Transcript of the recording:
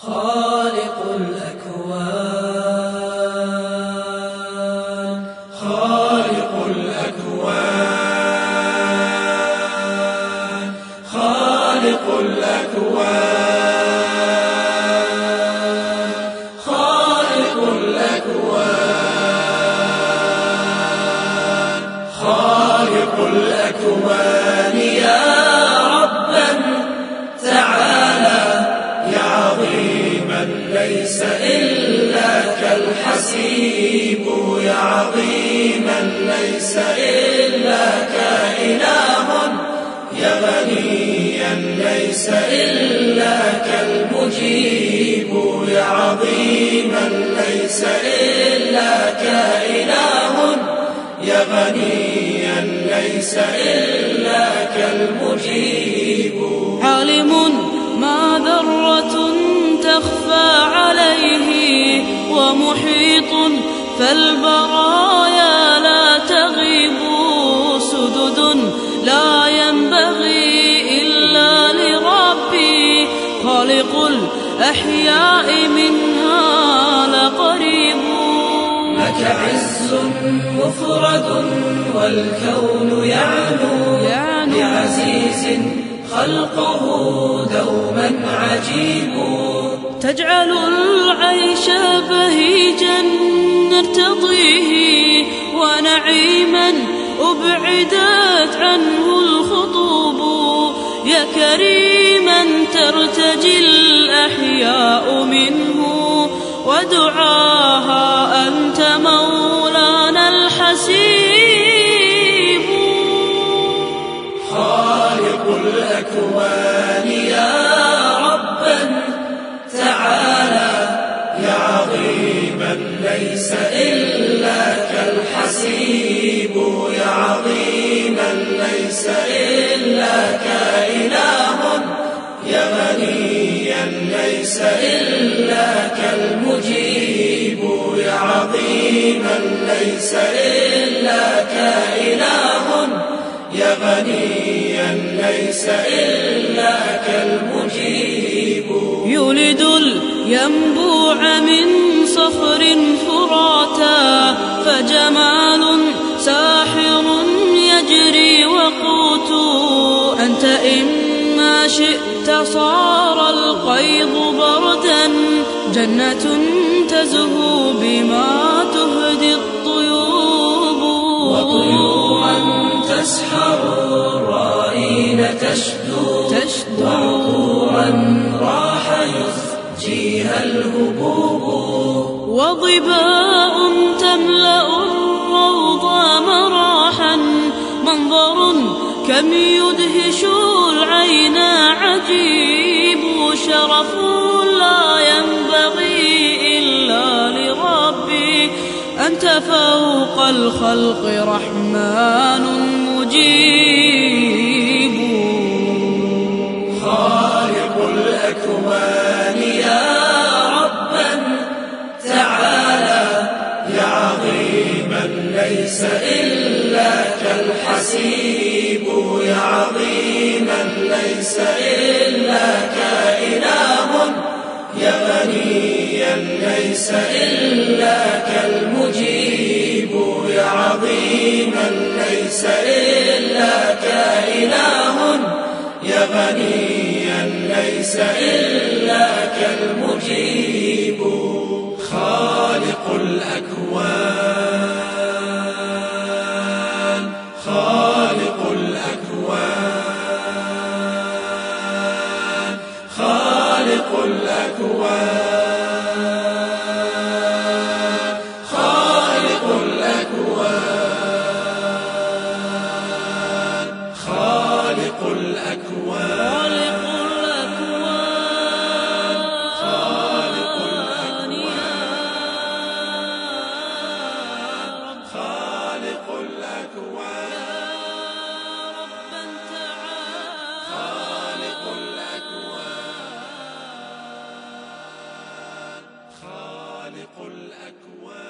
خالق الأكوان خالق الأكوان خالق الأكوان خالق الأكوان خالق الأكوان يا ربا تعالى يا عظيما ليس إلا كالحسيب يا عظيما ليس إلا كإله يا غنيا ليس إلا كالمجيب يا عظيما ليس إلا كإله يا غنيا ليس إلا كالمجيب عالم ما ذرة تخفى عليه ومحيط فالبرايا لا تغيب سدد لا ينبغي إلا لربي خالق الأحياء منها لقريب لك عز مفرد والكون يعلو بعزيز خلقه دوما عجيب تجعل العيش بهيجا نرتضيه ونعيما أبعدت عنه الخطوب يا كريما ترتجي الأحياء منه ودعاها أنت مولانا الحسيب خالق الأكوان يا ربا تعالى يا عظيما ليس إلا كالحسيب يا عظيما ليس إلا كإله يا غنيا ليس إلا كالمجيب يا عظيما ليس إلا كإله يا غنيا ليس إلا كالمجيب يولد الينبوع من صخر فراتا فجمال ساحر يجري وقوت أنت إما شئت صار القيض بردا جنة تزهو بما تهدي الطيوب وطيورا تسحر الرائين تشدو وعطورا راح يسجيها الهبوب وظباء تملأ الروض مراحا منظر كم يدهش العين عجيب شرف لا ينبغي إلا لربي أنت فوق الخلق رحمن مجيب خالق الأكوان يا ربا تعالى يا عظيما ليس إلا كالحسيب يا عظيما ليس إلا كإله يا غنيا ليس إلا كالمجيب يا عظيما ليس إلا كإله يا غنيا ليس إلا كالمجيب خالق الأكوان خالق الأكوان خالق الأكوان خالق الأكوان خالق الأكوان خالق الأكوان